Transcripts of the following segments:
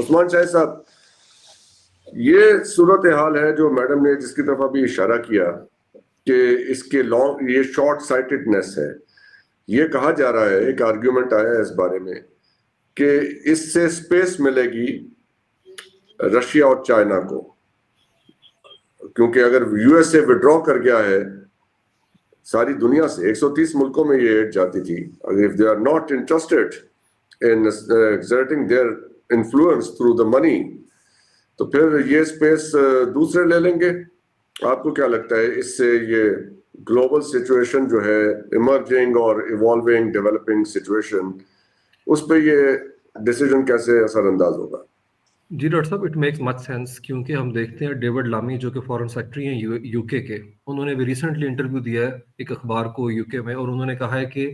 उस्मान शाह साहब, ये सूरत हाल है जो मैडम ने जिसकी तरफ अभी इशारा किया कि इसके लॉन्ग ये शॉर्ट साइटेडनेस है। ये कहा जा रहा है, एक आर्ग्यूमेंट आया है इस बारे में कि इससे स्पेस मिलेगी रशिया और चाइना को, क्योंकि अगर यूएसए विड्रॉ कर गया है सारी दुनिया से, 130 मुल्कों में ये एड जाती थी, अगर if they are not interested in exerting their influence through the money, तो फिर ये स्पेस दूसरे ले लेंगे। आपको क्या लगता है इससे ये ग्लोबल सिचुएशन जो है, इमर्जिंग और इवॉल्विंग डेवलपिंग सिचुएशन, उस पर ये डिसीजन कैसे असरअंदाज होगा? जी डॉक्टर साहब, इट मेक्स मच सेंस, क्योंकि हम देखते हैं डेविड लामी जो कि फॉरेन सेक्रेटरी हैं यूके के, उन्होंने भी रिसेंटली इंटरव्यू दिया है एक अखबार को यूके में, और उन्होंने कहा है कि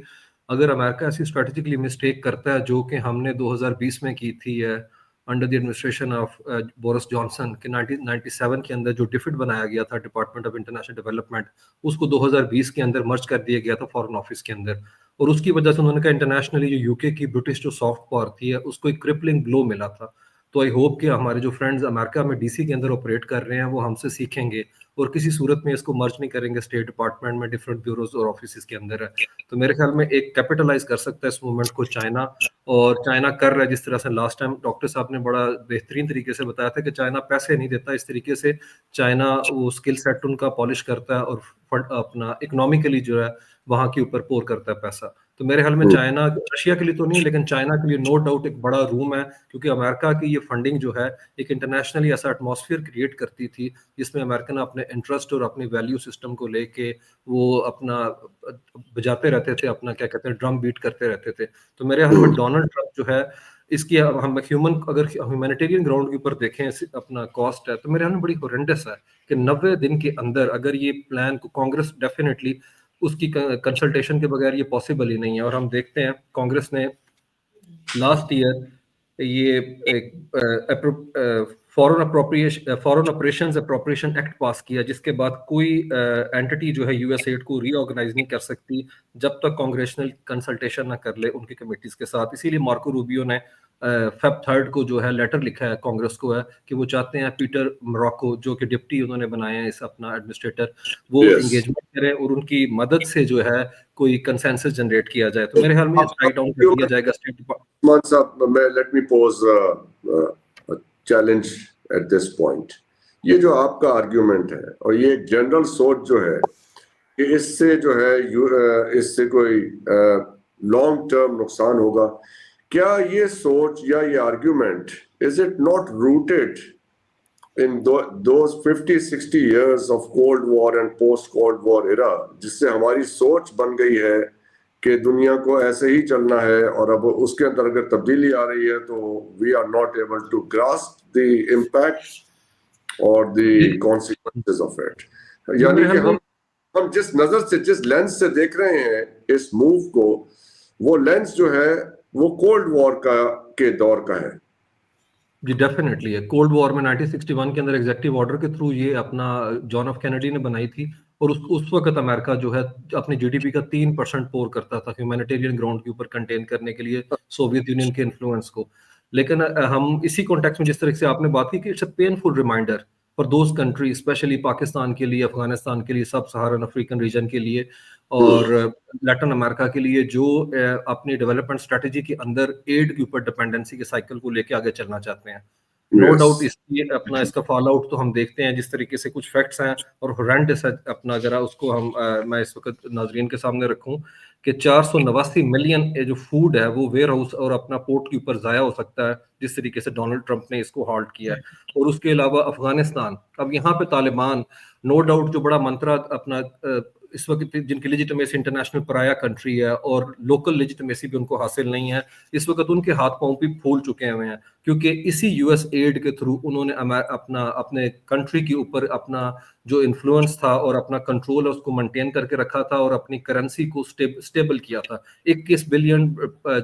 अगर अमेरिका ऐसी स्ट्रेटेजिकली मिस्टेक करता है जो कि हमने 2020 में की थी under the administration of Boris Johnson के 1997 के अंदर जो डिफिट बनाया गया था डिपार्टमेंट ऑफ इंटरनेशनल डेवलपमेंट, उसको 2020 के अंदर मर्ज कर दिया गया था फॉरेन ऑफिस के अंदर, और उसकी वजह से उन्होंने कहा इंटरनेशनली जो यूके की ब्रिटिश जो सॉफ्ट पावर थी उसको एक क्रिपलिंग ब्लो मिला था। तो आई होप कि हमारे जो फ्रेंड्स अमेरिका में डीसी के अंदर ऑपरेट कर रहे हैं वो हमसे सीखेंगे और किसी सूरत में इसको मर्ज नहीं करेंगे स्टेट डिपार्टमेंट में डिफरेंट ब्यूरोज और ऑफिस के अंदर है। तो मेरे ख्याल में एक कैपिटलाइज कर सकता है इस मूवमेंट को चाइना, और चाइना कर रहा है जिस तरह से लास्ट टाइम डॉक्टर साहब ने बड़ा बेहतरीन तरीके से बताया था कि चाइना पैसे नहीं देता, इस तरीके से चाइना वो स्किल सेट उनका पॉलिश करता है और अपना इकोनॉमिकली जो है वहां के ऊपर पोर करता है पैसा। तो मेरे ख्याल में चाइना, रशिया के लिए तो नहीं लेकिन चाइना के लिए नो डाउट एक बड़ा रूम है, क्योंकि अमेरिका की ये फंडिंग जो है एक इंटरनेशनली ऐसा एटमॉस्फेयर क्रिएट करती थी जिसमें अमेरिकन अपने इंटरेस्ट और अपनी वैल्यू सिस्टम को लेके वो अपना बजाते रहते थे, अपना क्या कहते हैं ड्रम बीट करते रहते थे। तो मेरे ख्याल में डोनाल्ड ट्रंप जो है इसकी हम अगर ह्यूमैनिटेरियन ग्राउंड के ऊपर देखें अपना कॉस्ट है, तो मेरे ख्याल में बड़ी हॉरेंडस है कि 90 दिन के अंदर अगर ये प्लान को कांग्रेस डेफिनेटली उसकी कंसल्टेशन के बगैर ये पॉसिबल ही नहीं है। और हम देखते हैं कांग्रेस ने लास्ट ईयर ये फॉरेन ऑपरेशंस अप्रोप्रिएशन एक्ट पास किया, जिसके बाद कोई एंटिटी जो है यूएसएड को रीऑर्गेनाइज नहीं कर सकती जब तक कांग्रेशनल कंसल्टेशन ना कर ले उनकी कमेटीज के साथ। इसीलिए मार्को रूबियो ने फेब 3 को जो है लेटर लिखा है कांग्रेस को है कि वो चाहते हैं पीटर मोरक्को जो कि डिप्टी उन्होंने बनाए हैं इस अपना एडमिनिस्ट्रेटर, वो एंगेजमेंट करें और उनकी मदद से जो है कोई कंसेंसस जनरेट किया जाए। तो मेरे ख्याल में राइट डाउन कर दिया जाएगा state department. Let me pose challenge at this point. ये जो आपका आर्ग्यूमेंट है और ये जनरल सोच जो है कि इससे जो है इससे कोई लॉन्ग टर्म नुकसान होगा, क्या ये सोच या ये argument is it not rooted in those 50-60 years of Cold War and post-Cold War era, जिससे हमारी सोच बन गई है कि दुनिया को ऐसे ही चलना है, और अब उसके अंदर अगर तब्दीली आ रही है तो we are not able to grasp the impact or the consequences of it। यानी कि हम जिस नजर से, जिस लेंस से देख रहे हैं इस मूव को, वो लेंस जो है वो कोल्ड वॉर के दौर का है। जी डेफिनेटली है। कोल्ड वॉर में 1961 के अंदर एग्जेक्टिव ऑर्डर के थ्रू ये अपना जॉन ऑफ कैनेडी ने बनाई थी, और उस वक्त अमेरिका जो है अपनी जीडीपी का 3% पोर करता था ह्यूमैनिटेरियन ग्राउंड के ऊपर कंटेन करने के लिए सोवियत यूनियन के इन्फ्लुएंस को। लेकिन हम इसी कॉन्टेक्स्ट में जिस तरह से आपने बात की कि it's a painful reminder for those country, specially Pakistan के लिए, अफगानिस्तान के लिए, सब सहारन अफ्रीकन रीजन के लिए और लैटिन अमेरिका के लिए, जो अपनी डेवलपमेंट स्ट्रेटेजी के अंदर एड के ऊपर डिपेंडेंसी के साइकिल को लेके आगे चलना चाहते हैं। नो डाउट इसलिए अपना इसका फॉल आउट तो हम देखते हैं जिस तरीके से कुछ फैक्ट्स हैं और हॉरेंडस है अपना, जरा उसको हम मैं इस वक्त नाजरीन के सामने रखूं कि 489 मिलियन जो फूड है वो वेयर हाउस और अपना पोर्ट के ऊपर जाया हो सकता है जिस तरीके से डोनाल्ड ट्रंप ने इसको हॉल्ट किया है। और उसके अलावा अफगानिस्तान, अब यहाँ पे तालिबान नो डाउट जो बड़ा मंत्रा अपना इस वक्त जिनकी लेजिटिमेसी इंटरनेशनल पराया कंट्री है और लोकल लेजिटिमेसी भी उनको हासिल नहीं है, इस वक्त उनके हाथ पांव भी फूल चुके हुए हैं, क्योंकि इसी यूएस एड के थ्रू उन्होंने अपने कंट्री के ऊपर अपना जो इन्फ्लुएंस था और अपना कंट्रोल है उसको मेंटेन करके रखा था और अपनी करेंसी को स्टेबल किया था। 21 बिलियन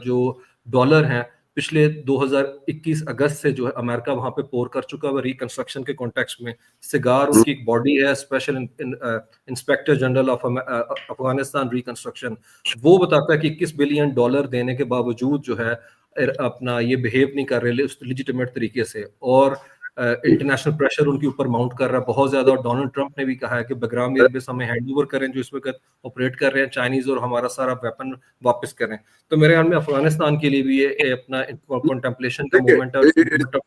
जो डॉलर हैं पिछले 2021 अगस्त से जो है अमेरिका वहां पे पोर कर चुका है रिकंस्ट्रक्शन के कॉन्टेक्स्ट में। सिगार उनकी एक बॉडी है, special inspector general of Afghanistan reconstruction, वो बताता है कि 21 बिलियन डॉलर देने के बावजूद जो है अपना ये बिहेव नहीं कर रहे उस लेजिटिमेट तरीके से, और इंटरनेशनल प्रेशर उनके ऊपर माउंट कर रहा है बहुत ज्यादा। और डोनाल्ड ट्रंप ने भी कहा है कि बगराम एयरबेस हमें हैंड ओवर करें जो इस वक्त ऑपरेट कर रहे हैं चाइनीज, और हमारा सारा वेपन वापस करें। तो मेरे ख्याल में अफगानिस्तान के लिए भी ये अपना कॉन्टेम्पलेशन का मोमेंट है।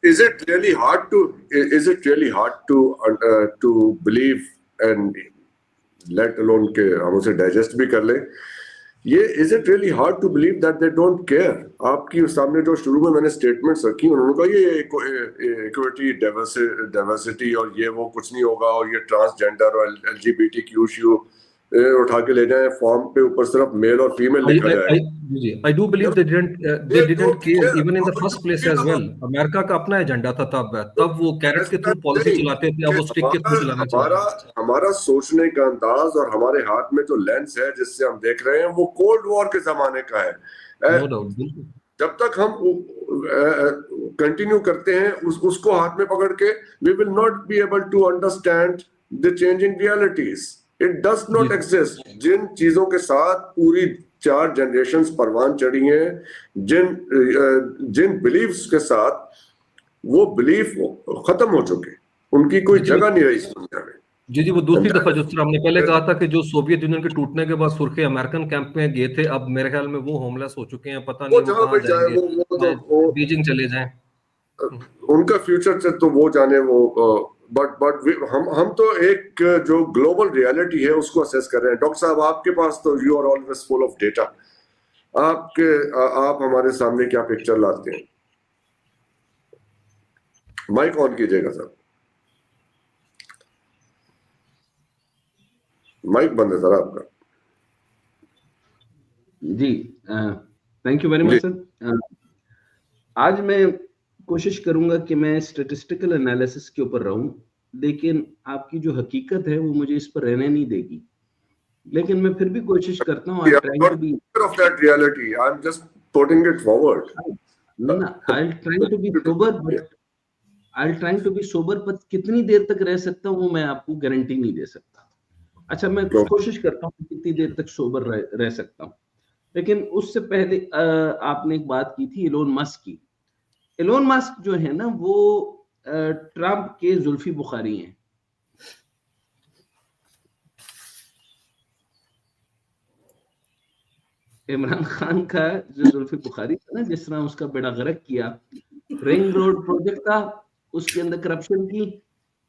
Is it really hard to believe and let alone के हम उसे डाइजेस्ट भी कर लें, ये is it really hard to believe that they don't care? आपकी सामने जो शुरू में मैंने स्टेटमेंट्स रखी, उन्होंने कहा ये इक्विटी, डाइवर्सिटी और ये वो कुछ नहीं होगा, और ये ट्रांसजेंडर और LGBTQ इशू उठा के ले जाए फॉर्म पे, ऊपर सिर्फ मेल और फीमेल लिखा जाए। I do believe they didn't care even in the first place as well. America का अपना एजेंडा था तब वो कैरेट के थ्रू पॉलिसी चलाते थे, अब वो स्टिक के थ्रू चलाना चाहते हैं। हमारा सोचने का अंदाज और हमारे हाथ में जो लेंस है जिससे हम देख रहे हैं वो कोल्ड वॉर के जमाने का है। No doubt, बिल्कुल। जब तक हम कंटिन्यू करते हैं उसको हाथ में पकड़ के, we will not be able to understand the changing realities. It does not exist. जिन चीजों के साथ पूरी 4 जनरेशंस परवान चढ़ी हैं, जिन बिलीफ्स के साथ वो बिलीफ खत्म हो चुके, उनकी कोई जगह नहीं रही इस दुनिया में। जी वो दूसरी दफा जिस तरह हमने पहले कहा था कि जो सोवियत यूनियन के टूटने के बाद सुर्खे अमेरिकन कैंप में गए थे, अब मेरे ख्याल में वो होमलेस हो चुके हैं, पता नहीं वो कहां जाएंगे, बीजिंग चले जाएं, उनका फ्यूचर तो वो जाने। वो बट हम तो एक जो ग्लोबल रियलिटी है उसको असेस कर रहे हैं। डॉक्टर साहब आपके पास तो you are always full of data, आप हमारे सामने क्या पिक्चर लाते हैं? माइक ऑन कीजिएगा सर, माइक बंद है सर आपका। जी thank you very much sir. आज मैं कोशिश करूंगा कि मैं स्टैटिस्टिकल एनालिसिस के ऊपर रहूं, लेकिन आपकी जो हकीकत है वो मुझे इस पर रहने नहीं देगी, लेकिन मैं फिर भी कोशिश करता हूं। I'll try to be of that reality. I'm just putting it forward. No, I'll try to be sober, but I'll try to be sober, पर कितनी देर तक रह सकता हूं वो मैं आपको गारंटी नहीं दे सकता। अच्छा, मैं कोशिश करता हूं कितनी देर तक सोबर रह सकता हूं, लेकिन उससे पहले आपने एक बात की थी एलोन मस्क की। एलोन मस्क जो है ना वो ट्रंप के जुल्फी बुखारी हैं। इमरान खान का जो जुल्फी बुखारी था ना, जिस तरह उसका बेड़ा गर्क किया, रिंग रोड प्रोजेक्ट था, उसके अंदर करप्शन की,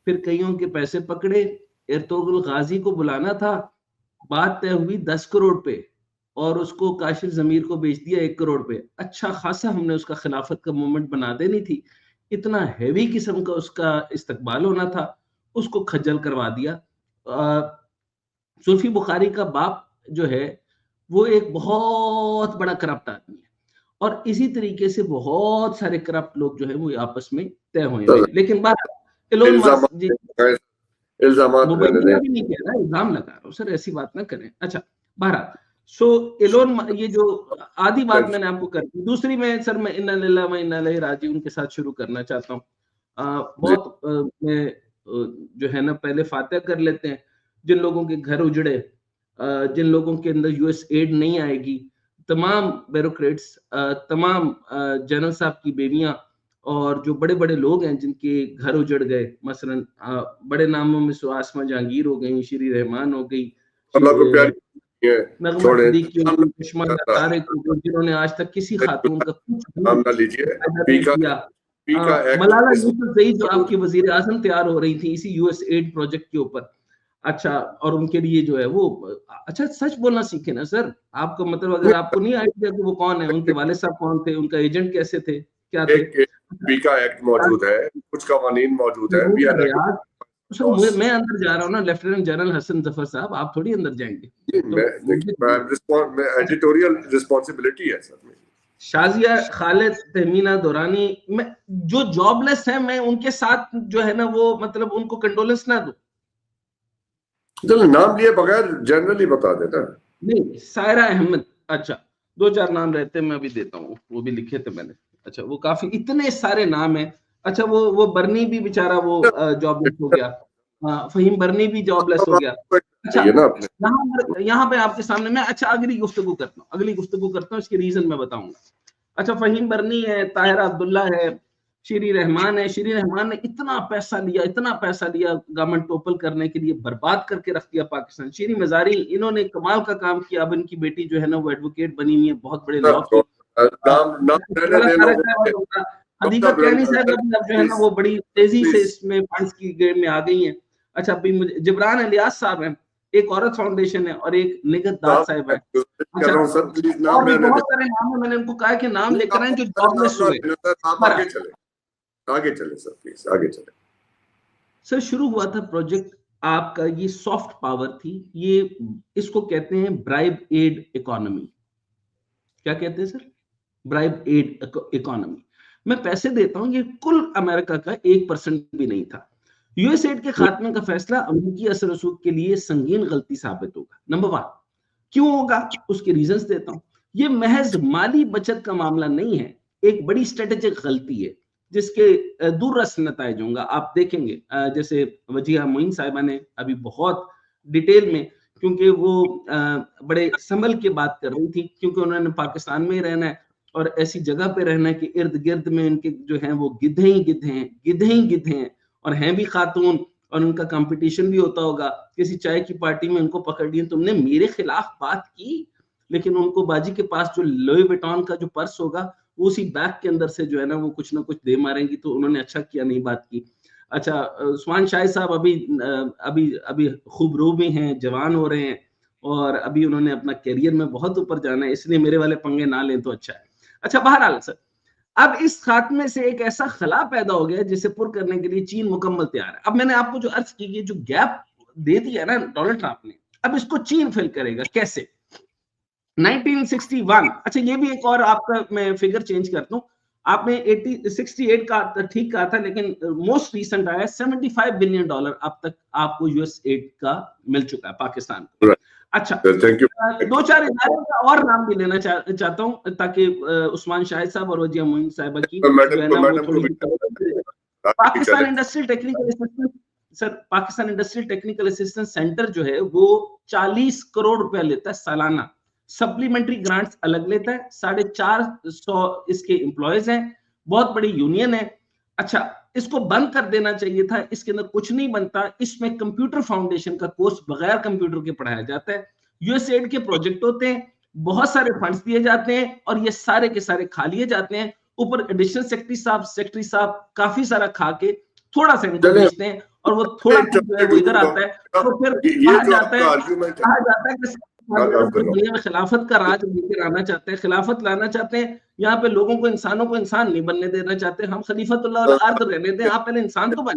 फिर कईयों के पैसे पकड़े, एर्तुगरुल गाजी को बुलाना था, बात तय हुई 10 करोड़ पे और उसको काशिफ जमीर को बेच दिया 1 करोड़ पे। अच्छा खासा हमने उसका खिलाफत का मूवमेंट बना देनी थी, इतना हैवी किस्म का उसका इस्तकबाल होना था, उसको खज्जल करवा दिया। जुल्फी बुखारी का बाप जो है वो एक बहुत बड़ा करप्ट आदमी है, और इसी तरीके से बहुत सारे करप्ट लोग जो है वो आपस में तय हुए। लेकिन बात एलोन मस्क जी इल्जाम नहीं कह रहा, इल्जाम लगा रहा हूं सर, ऐसी बात ना करें। अच्छा बहरहाल, सो एलोन, ये जो आधी बात मैंने आपको कर दी, दूसरी में सर मैं इन्ना लिल्लाहि व इन्ना इलैहि राजिऊन के साथ शुरू करना चाहता हूँ। बहुत मैं जो है ना पहले फातिहा कर लेते हैं। जिन लोगों के घर उजड़े, जिन लोगों के अंदर यूएस एड नहीं आएगी, तमाम ब्यूरोक्रेट्स, तमाम जनरल साहब की बेवियां और जो बड़े बड़े लोग हैं जिनके घर उजड़ गए, मसलन बड़े नामों में सो आसमा जहांगीर हो गई, श्री रहमान हो गई, जिन्होंने आज तक किसी खातून का मलाला यूसुफजई जो आपकी वजीर आजम तैयार हो रही थी इसी यूएस एड प्रोजेक्ट के ऊपर। अच्छा, और उनके लिए जो है वो, अच्छा सच बोलना सीखे ना सर। आपका मतलब अगर आपको नहीं आइडिया कि वो कौन है, उनके वाले साहब कौन थे, उनका एजेंट कैसे थे, क्या थे? पीका एक्ट मौजूद है, कुछ कवानीन मौजूद है। मैं अंदर जा रहा हूँ ना, लेफ्टिनेंट जनरल हसन जफर साहब, आप थोड़ी अंदर जाएंगे। एडिटोरियल रिस्पांसिबिलिटी है सर। शाजिया खालिद, तहमीना दुरानी, मैं जो जॉबलेस है, मैं उनके साथ जो है ना वो मतलब उनको कंडोलेंस ना दूं। चलो नाम लिए बगैर जनरली बता देता। नहीं, सायरा अहमद, अच्छा 2-4 नाम रहते हैं, मैं अभी देता हूँ, वो भी लिखे थे मैंने। अच्छा, वो काफी इतने सारे नाम हैं। अच्छा, वो बर्नी भी बेचारा वो जॉबलेस हो गया, फहीम बर्नी भी जॉबलेस हो गया। अच्छा, यहाँ पे आपके सामने मैं अगली गुफ्तगू करता हूँ, इसके रीजन मैं बताऊंगा। अच्छा, फहीम बरनी है, ताहिरा अब्दुल्ला है, शीरी रहमान है। शीरी रहमान ने इतना पैसा लिया गवर्नमेंट टोपल करने के लिए, बर्बाद करके रख दिया पाकिस्तान। शीरी मजारी, इन्होंने कमाल का काम किया। अब इनकी बेटी जो है ना वो एडवोकेट बनी हुई है, बहुत बड़े लॉ की। नाम रहने दे लोगों को। हदीका कियानी साहब अब जो है ना वो बड़ी तेजी से इसमें फंड्स की गेम में आ गई हैं। अच्छा, अभी मुझे जिब्रान इलियास साहब हैं, एक औरत फाउंडेशन है, और एक निगत दाद साहब है। अच्छा, और भी बहुत सारे नाम है, मैंने उनको कहा कि नाम लेकर आए जो जॉबलेस हुए। आगे चले सर, प्लीज आगे चले। सर, शुरू हुआ था प्रोजेक्ट आपका, ये सॉफ्ट पावर थी, ये इसको कहते हैं ब्राइब एड इकोनॉमी। क्या कहते हैं सर? Bribe add economy. मैं पैसे देता हूं, ये कुल अमेरिका का 1% भी नहीं था। यूएसएड के खात्मे का फैसला अमेरिकी असर रसूख के लिए संगीन गलती साबित होगा। नंबर 1, क्यों होगा? उसके रीजंस देता हूं। ये महज माली बचत का मामला नहीं है, एक बड़ी स्ट्रेटेजिक गलती है जिसके दूररस नताइज होंगे। आप देखेंगे जैसे वजीहा मोइन साहिबा ने अभी बहुत डिटेल में, क्योंकि वो बड़े संभल के बात कर रही थी, क्योंकि उन्होंने पाकिस्तान में ही रहना है और ऐसी जगह पे रहना है कि इर्द गिर्द में उनके जो हैं वो गिद्धे ही गिद्धे हैं और हैं भी खातून, और उनका कंपटीशन भी होता होगा। किसी चाय की पार्टी में उनको पकड़ लिया, तुमने मेरे खिलाफ बात की, लेकिन उनको बाजी के पास जो लुई विटॉन का जो पर्स होगा वो उसी बैग के अंदर से जो है ना वो कुछ ना कुछ दे मारेंगी। तो उन्होंने अच्छा किया नहीं बात की। अच्छा, उस्मान शाहिद साहब अभी खूब रो भी हैं, जवान हो रहे हैं, और अभी उन्होंने अपना करियर में बहुत ऊपर जाना है, इसलिए मेरे वाले पंगे ना लें तो अच्छा है। अच्छा, बहरहाल सर, अब इस खात्मे से एक ऐसा खला पैदा हो गया जिसे पुर करने के लिए चीन मुकम्मल तैयार है। अब मैंने आपको जो अर्ज की, जो गैप दे दिया है ना डोनाल्ड ट्रंप ने, अब इसको चीन फिल करेगा कैसे? 1961, अच्छा ये भी एक और आपका मैं फिगर चेंज करता हूं। आपने 68 का ठीक कहा था, लेकिन मोस्ट रीसेंट आया $75 बिलियन अब तक आपको यूएस एड का मिल चुका है पाकिस्तान को। अच्छा, दो चार इदारों का और नाम भी लेना चाहता हूं ताकि उस्मान शाहिद साहब और वजीहा मोइन साहिबा की जो है ना वो थोड़ी Pakistan industrial technical assistance, sir Pakistan industrial technical assistance centre जो है वो 40 करोड़ रुपया लेता है सालाना। सप्लीमेंट्री ग्रांट्स अलग लेता है। 450 इसके एम्प्लॉयज हैं, बहुत बड़ी यूनियन है। अच्छा, इसको बंद कर देना चाहिए था, इसके अंदर कुछ नहीं बनता। इसमें कंप्यूटर फाउंडेशन का कोर्स बगैर कंप्यूटर के पढ़ाया जाता है। यूएसएड के प्रोजेक्ट होते हैं, बहुत सारे फंड्स दिए जाते हैं और ये सारे के सारे खा लिए जाते हैं। ऊपर एडिशनल सेक्रेटरी साहब काफी सारा खा के थोड़ा सा इनको बेचते हैं, और वो थोड़ा जो है वो इधर आता है, तो फिर कहा जाता है कि ये खिलाफत का राज लेकर आना चाहते हैं, खिलाफत लाना चाहते हैं। यहाँ पे लोगों को, इंसानों को इंसान नहीं बनने देना चाहते। हम खलीफतुल्लाह अर्द रहने दें, आप पहले इंसान तो बन।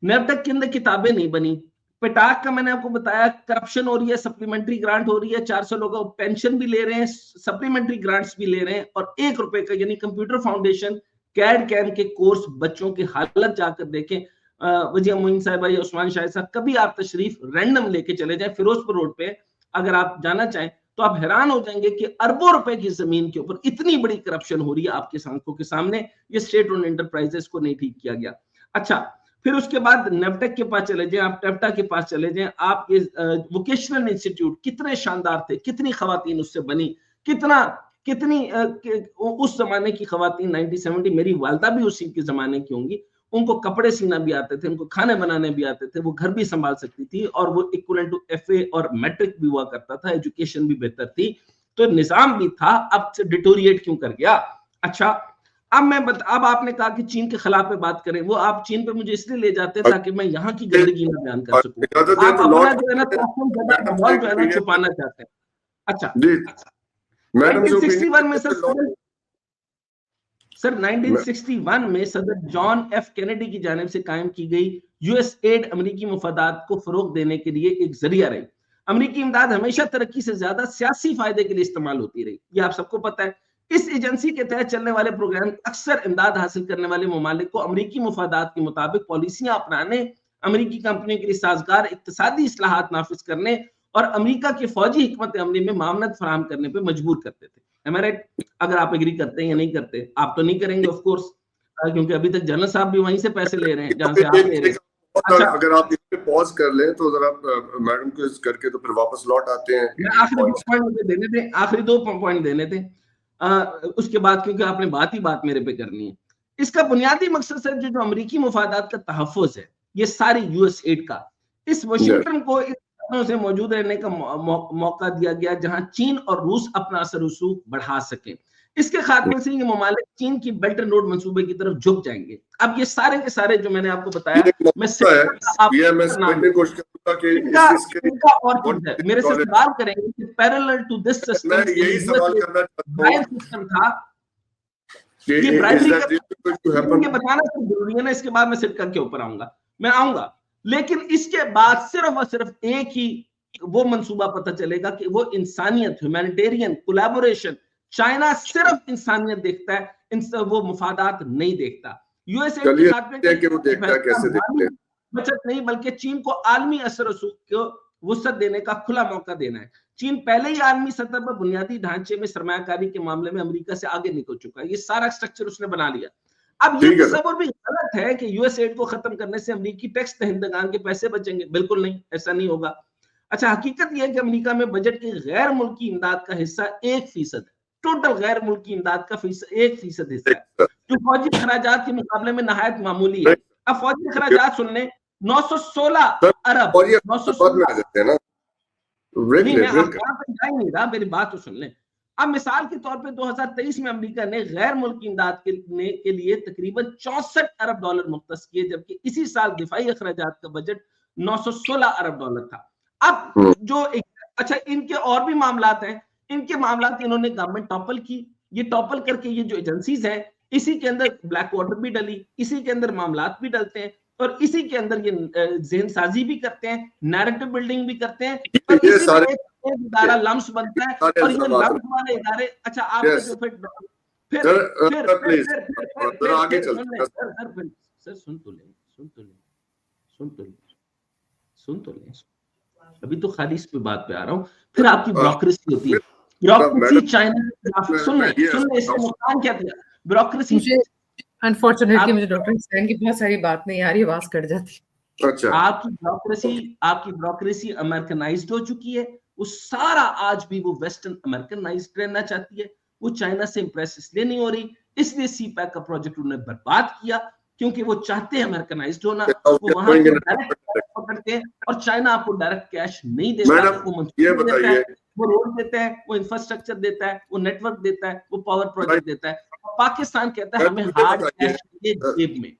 नेबटेक के अंदर किताबें नहीं बनी। पेटाक का मैंने आपको बताया, करप्शन हो रही है, सप्लीमेंट्री ग्रांट हो रही है, 400 लोगों पेंशन भी ले रहे हैं, सप्लीमेंट्री ग्रांट्स भी ले रहे हैं, और ₹1 का यानी कंप्यूटर फाउंडेशन कैड कैम के कोर्स बच्चों की हालत जाकर देखें। वजीहा मोइन साहिबा या उस्मान शाहिद साहब, कभी आप तशरीफ रैंडम लेके चले जाएं फिरोजपुर रोड पे, अगर आप जाना चाहें तो आप हैरान हो जाएंगे कि अरबों रुपए की जमीन के ऊपर इतनी बड़ी करप्शन हो रही है आपके आंखों के सामने। ये स्टेट ओन्ड एंटरप्राइजेस को नहीं ठीक किया गया। अच्छा, फिर उसके बाद नेबटेक के पास चले जाएं, आप टेप्टा के पास चले जाएं, आप ये वोकेशनल इंस्टीट्यूट कितने शानदार थे, कितनी खवातीन उससे बनी, कितनी उस जमाने की खवातीन 1970, मेरी वालदा भी उसी के जमाने की होंगी, उनको कपड़े सीना भी आते थे, उनको खाने बनाने भी आते थे, वो घर भी संभाल सकती थी, और वो इक्वलेंट टू एफए और मैट्रिक भी हुआ करता था, एजुकेशन भी बेहतर थी, तो निजाम भी था। अब से डिटोरिएट क्यों कर गया? अच्छा, अब आपने कहा कि चीन के खिलाफ पे बात करें, वो आप चीन पे मुझे इसलिए ले जाते हैं ताकि मैं यहाँ की गंदगी ना बयान कर सकूं। आप अपना जो है ना माहौल जो है ना छुपाना चाहते हैं। अच्छा, 1961 में सर 1961 में सदर जॉन एफ कैनेडी की जानिब से कायम की गई यूएस एड अमेरिकी मुफादात को फरोग देने के लिए एक जरिया रही। अमेरिकी इमदाद हमेशा तरक्की से ज्यादा सियासी फायदे के लिए इस्तेमाल होती रही, ये आप सबको पता है। इस एजेंसी के तहत चलने वाले प्रोग्राम अक्सर इमदाद हासिल करने वाले ममालिक को अमेरिकी मुफादात के मुताबिक पॉलिसियां अपनाने, अमेरिकी कंपनियों के लिए साजगार इक्तिसादी इस्लाहात नाफिज करने और अमेरिका के फौजी हिकमत अमली में मामनत फराहम करने पर मजबूर करते थे। अगर आप एग्री करते हैं या नहीं करते, आप तो नहीं करेंगे ऑफ कोर्स, क्योंकि अभी तक जनरल साहब भी वहीं से पैसे ले रहे हैं जहां से आप ले रहे हैं। अच्छा, अगर आप इस पे पॉज कर लें तो जरा मैडम को करके तो फिर वापस लौट आते हैं। आखिरी 2 पॉइंट देने थे। उसके बाद, क्योंकि आपने बात ही बात मेरे पे करनी है। इसका बुनियादी मकसद सर जो अमेरिकी मुफादात का तहफ़्फ़ुज़ है, ये सारी यूएस एड का, इस वाशिंगटन को इस तरह से मौजूद रहने का मौका दिया गया जहां चीन और रूस अपना असर रसूख बढ़ा सकें। इसके खात्मे से ये ममालिक चीन की बेल्ट एंड रोड मंसूबे की तरफ झुक जाएंगे। अब ये सारे के सारे जो मैंने आपको बताया, मैं समझने की कोशिश करूंगा कि इनका और कुछ है, मेरे से सवाल करेंगे कि पैरेलल टू दिस सिस्टम, यही सवाल करना चाहता हूं सिस्टम था, ये ब्राइटरी का बताना जरूरी है ना, इसके बाद मैं सिरका के ऊपर आऊंगा, मैं आऊंगा, लेकिन इसके बाद सिर्फ और सिर्फ एक ही वो मंसूबा पता चलेगा कि वो इंसानियत, ह्यूमैनिटेरियन कोलैबोरेशन, चाइना सिर्फ इंसानियत देखता है, वो मुफादात नहीं देखता। यूएसए के साथ में वो देखता है कैसे देखते हैं, बचत नहीं बल्कि चीन को आलमी असर रसूख को वुसअत देने का खुला मौका देना है। चीन पहले ही आलमी सतह पर बुनियादी ढांचे में सरमायाकारी के मामले में अमेरिका से आगे निकल चुका है, ये सारा स्ट्रक्चर उसने बना लिया। अब ये तस्वर भी गलत है कि यूएस एड को खत्म करने से अमेरिकी टैक्स दहिंदगान के पैसे बचेंगे, बिल्कुल नहीं, ऐसा नहीं होगा। अच्छा, हकीकत यह है कि अमेरिका में बजट की गैर मुल्की इमदाद का हिस्सा 1% है, टोटल गैर मुल्की इमदाद का 1% हिस्सा है, जो फौजी खराजात के मुकाबले में नहायत मामूली है। अब फौजी खराजात सुन लें, 916 अरब, 916 नहीं, मैं नहीं रहा, मेरी बात तो सुन लें। अब मिसाल के तौर पे 2023 में अमेरिका ने गैर मुल्की इमदाद के लिए तकरीबन 64 अरब डॉलर मुख्तस किए, जबकि इसी साल दिफाई अखराजात का बजट 916 अरब डॉलर था। अब जो अच्छा, इनके और भी मामलात हैं, इनके मामलात इन्होंने गवर्नमेंट टॉपल की, ये टॉपल करके ये जो एजेंसीज हैं, इसी के अंदर ब्लैक वाटर भी डली, इसी के अंदर मामलात भी डलते हैं, और इसी के अंदर ये ज़हन साजी भी करते हैं, नैरेटिव बिल्डिंग भी करते हैं, और ये इसी सारे में एक इदारा लम्स बनता है, और ये लम्स वाले इदारे, अच्छा आपका जो फिर आगे चलते हैं सर, सुन तो ले, अभी तो खाली इस पे बात पे आ रहा हूँ, फिर आपकी ब्यूरोक्रेसी होती है, ब्यूरोक्रेसी चाइना, सुन ले, इससे नुकसान क्या था ब्यूरोक्रेसी। अनफॉर्चुनेटली मुझे डॉक्टर हुसैन की बहुत सारी बात नहीं आ रही, आवाज कट जाती। अच्छा, आपकी ब्यूरोक्रेसी अमेरिकनाइज्ड हो चुकी है, वो सारा आज भी वो वेस्टर्न अमेरिकनाइज्ड रहना चाहती है, वो चाइना से इंप्रेस इसलिए नहीं हो रही, इसलिए सीपैक का प्रोजेक्ट उन्होंने बर्बाद किया, क्योंकि वो चाहते हैं अमेरिकनाइज्ड होना, वो वहां से डायरेक्ट पकड़ते हैं, और चाइना आपको डायरेक्ट कैश नहीं देता, वो देता है, वो रोड देता है, वो इंफ्रास्ट्रक्चर देता है, वो नेटवर्क देता है, वो पावर प्रोजेक्ट देता है। पाकिस्तान कहता है हमें हार्ड कैश जेब में,